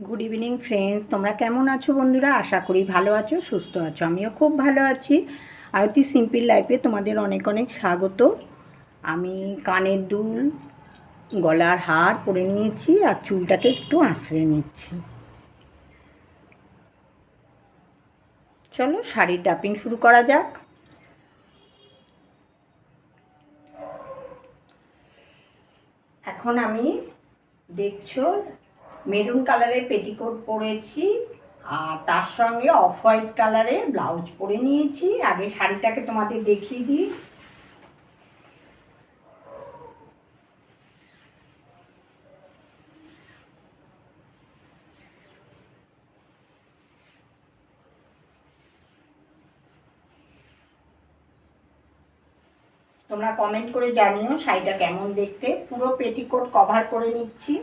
Good evening friends, তোমরা কেমন আছো বন্ধুরা? আশা করি ভালো আছো, সুস্থ আছো। আমিও খুব ভালো আছি। আরতি সিম্পল লাইফে তোমাদের অনেক অনেক স্বাগত। আমি কানের দুল, গলার হার পরে নিয়েছি আর চুলটাকে একটু আঁচড়ে নিচ্ছি। চলো শাড়ির ড্রাপিং শুরু করা যাক। এখন আমি দেখছো মেরুন কালারের পেটিকোট পরেছি আর তার সঙ্গে অফ হোয়াইট কালারের ব্লাউজ পরে নিয়েছি। আগে শাড়িটাকে তোমাদের দেখিয়ে দিই। তোমরা কমেন্ট করে জানিও শাড়িটা কেমন দেখতে। পুরো পেটিকোট কভার করে নিচ্ছি।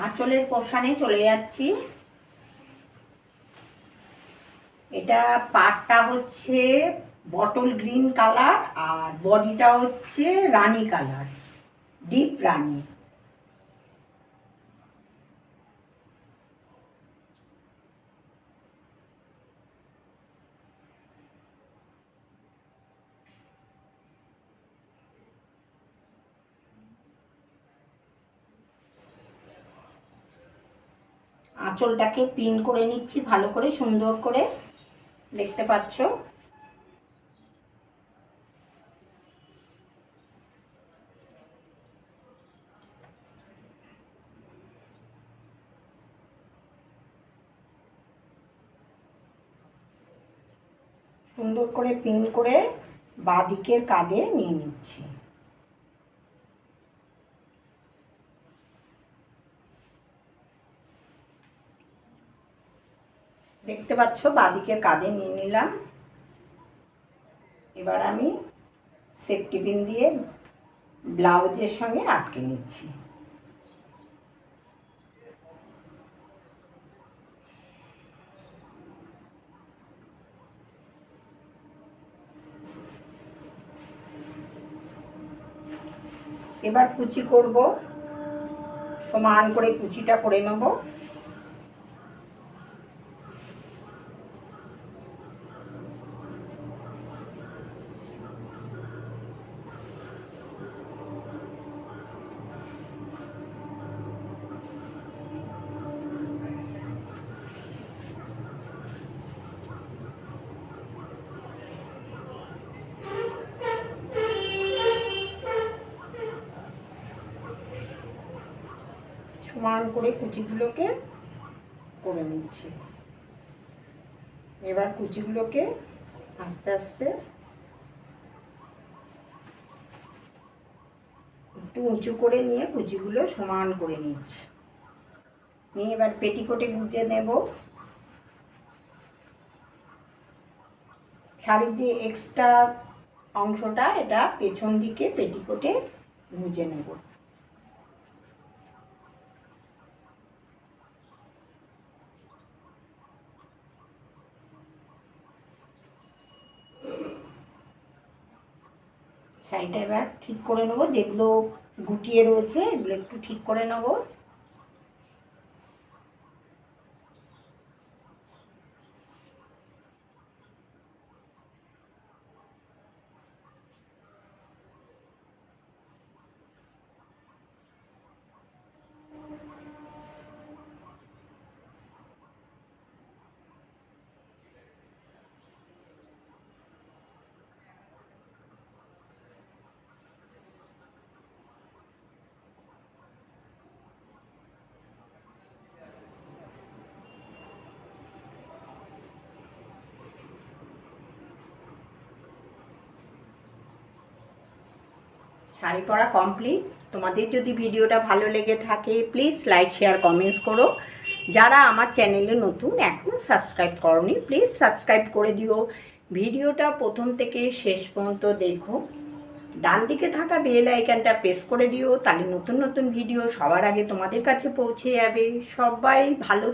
আঁচলের পোর্শনে চলে যাচ্ছি। এটা পাটটা হচ্ছে বটল গ্রিন কালার আর বডিটা হচ্ছে রানী কালার, ডিপ রানী। আঁচলটাকে পিন করে নিচ্ছি ভালো করে, সুন্দর করে, দেখতে পাচ্ছ। সুন্দর করে পিন করে বাঁ দিকের কাঁধে নিয়ে নিচ্ছি। দেখতে পাচ্ছ বাঁ দিকের কাঁধে নিয়ে নিলাম। এবার আমি সেফটি পিন দিয়ে ব্লাউজের সঙ্গে আটকে নিচ্ছি। এবার কুচি করব, সমান করে কুচিটা করে নেব। সমান করে কুচিগুলোকে করে নিচ্ছি। এবার কুচিগুলোকে আস্তে আস্তে একটু উঁচু করে নিয়ে কুচিগুলো সমান করে নিচ্ছি। নিয়ে এবার পেটিকোটে গুঁজে নেব। শাড়ির যে এক্সট্রা অংশটা, এটা পেছন দিকে পেটিকোটে গুঁজে নেব। শাড়িটা এবার ঠিক করে নেব, যেগুলো গুটিয়ে রয়েছে এগুলো একটু ঠিক করে নেব। শাড়ি পরা কমপ্লিট। তোমাদের যদি ভিডিওটা ভালো লেগে থাকে প্লিজ লাইক, শেয়ার, কমেন্টস করো। যারা আমার চ্যানেলে নতুন, এখনও সাবস্ক্রাইব করোনি, প্লিজ সাবস্ক্রাইব করে দিও। ভিডিওটা প্রথম থেকে শেষ পর্যন্ত দেখো। ডান দিকে থাকা বেল আইকনটা প্রেস করে দিও, তাহলে নতুন নতুন ভিডিও সবার আগে তোমাদের কাছে পৌঁছে যাবে। সবাই ভালো